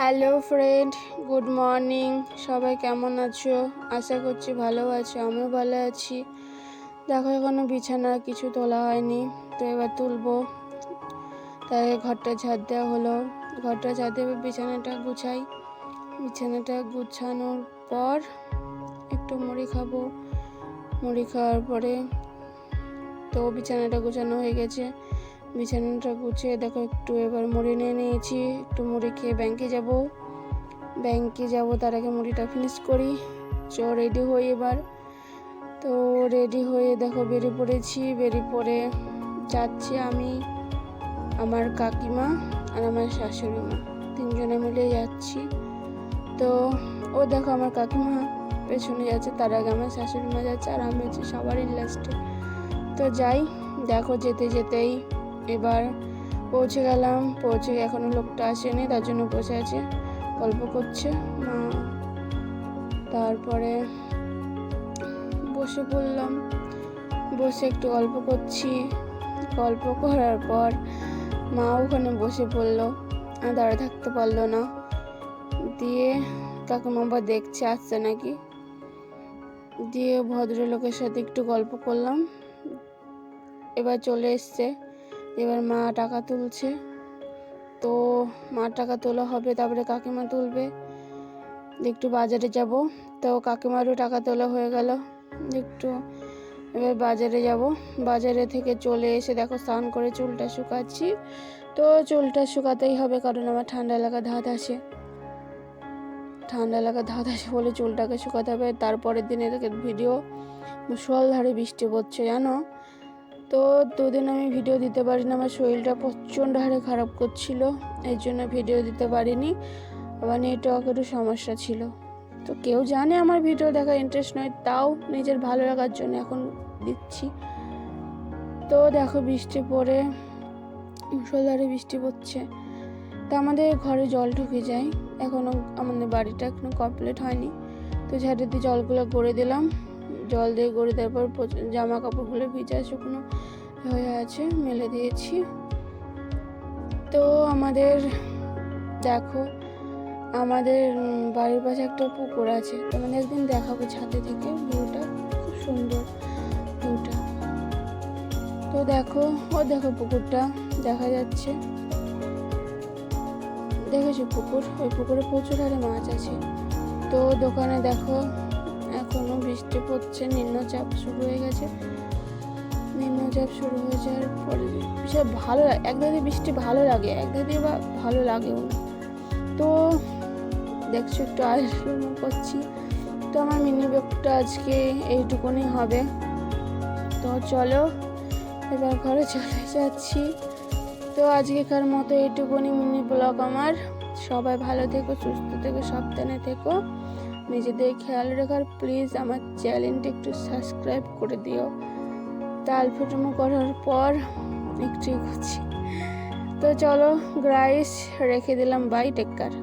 Hello friend, good morning. সবাই কেমন আছো? আশা করছি ভালো আছো, আমিও ভালো আছি। দেখো এখনো বিছানা কিছু তোলা হয়নি, তো এবার তুলবো। তাই ঘরটা ঝাড় দেওয়া হলো, ঘরটা ঝাড় দিয়ে বিছানাটা গুছাই। বিছানাটা গুছানোর পর একটু মুড়ি খাবো। মুড়ি খাওয়ার পরে তো বিছানাটা গুছানো হয়ে গেছে। বিছানাটা গুছিয়ে দেখো একটু এবার মুড়ি নিয়ে নিয়েছি, একটু মুড়ি খেয়ে ব্যাংকে যাব। তার আগে মুড়িটা ফিনিশ করি। রেডি হই এবার। তো রেডি হয়ে দেখো বেরিয়ে পড়েছি। বেরিয়ে পড়ে যাচ্ছি আমি, আমার কাকিমা আর আমার শাশুড়ি মা, তিনজনে মিলে যাচ্ছি। তো ও দেখো আমার কাকিমা পেছনে যাচ্ছে, তার আগে আমার শাশুড়ি মা যাচ্ছে, আর আমি হচ্ছে সবারই লাস্টে। তো যাই, দেখো যেতে যেতেই এবার পৌঁছে গেলাম। পৌঁছে এখনো লোকটা আসেনি, তার জন্য বসে আছে, গল্প করছে মা। তারপরে বসে পড়লাম, বসে একটু গল্প করছি। গল্প করার পর মা ওখানে বসে পড়লো, আর দাঁড়িয়ে থাকতে পারলো না। দিয়ে কাকিমা আবার দেখছে আসছে নাকি, দিয়ে ভদ্রলোকের সাথে একটু গল্প করলাম। এবার চলে এসছে, এবার মা টাকা তুলছে। তো মা টাকা তোলা হবে, তারপরে কাকিমা তুলবে। একটু বাজারে যাব, তো কাকিমারও টাকা তোলা হয়ে গেল। একটু এবার বাজারে যাব। বাজারে থেকে চলে এসে দেখো স্নান করে চুলটা শুকাচ্ছি। তো চুলটা শুকাতেই হবে, কারণ আমার ঠান্ডা লাগা ধাত আসে বলে চুলটাকে শুকাতে হবে। তারপরের দিনে ভিডিও মুষলধারে বৃষ্টি পড়ছে জানো। তো দুদিন আমি ভিডিও দিতে পারিনি, আমার শরীরটা প্রচণ্ড হারে খারাপ করছিল, এই জন্য ভিডিও দিতে পারিনি। আবার নেটওয়ার্কেরও সমস্যা ছিল। তো কেউ জানে আমার ভিডিও দেখার ইন্টারেস্ট নয়, তাও নিজের ভালো লাগার জন্য এখন দিচ্ছি। তো দেখো বৃষ্টি পড়ে, মুষলধারে বৃষ্টি পড়ছে। তা আমাদের ঘরে জল ঢুকে যায়, এখনও আমাদের বাড়িটা এখনো কমপ্লিট হয়নি। তো ঝাড়ে দিয়ে জলগুলো গড়ে দিলাম। জল দিয়ে গড়ে দেওয়ার পর জামা কাপড়গুলো ভিজা শুকনো হয়ে আছে, মেলে দিয়েছি। তো দেখো আমাদের বাড়ির পাশে একটা পুকুর আছে, তোমাদের একদিন দেখাবো ছাদে থেকে ভিউটা, খুব সুন্দর ভিউটা। তো দেখো পুকুরটা দেখা যাচ্ছে, দেখেছো পুকুর? ওই পুকুরে প্রচুর হারে মাছ আছে। তো দোকানে দেখো এখনো বৃষ্টি পড়ছে, নিম্নচাপ শুরু হয়ে গেছে। নিম্নচাপ শুরু হয়ে যাওয়ার পরে সব ভালো লাগে, একদিকে বৃষ্টি ভালো লাগে, একদিকে বা ভালো লাগেও না। তো দেখছো একটু আইসক্রিম করছি। তো আমার মিনি ব্লগটা আজকে এইটুকুনি হবে। তো চলো এবার ঘরে চলে যাচ্ছি। তো আজকেকার মতো এইটুকুনি মিনি ব্লগ আমার। সবাই ভালো থেকো, সুস্থ থেকো, সাবধানে থেকো, নিজেদের খেয়াল রাখার। প্লিজ আমার চ্যানেলটা একটু সাবস্ক্রাইব করে দিও। তাল ফুটুমো করার পর একটু করছি। তো চলো গাইস, রেখে দিলাম, বাই, টেক কেয়ার।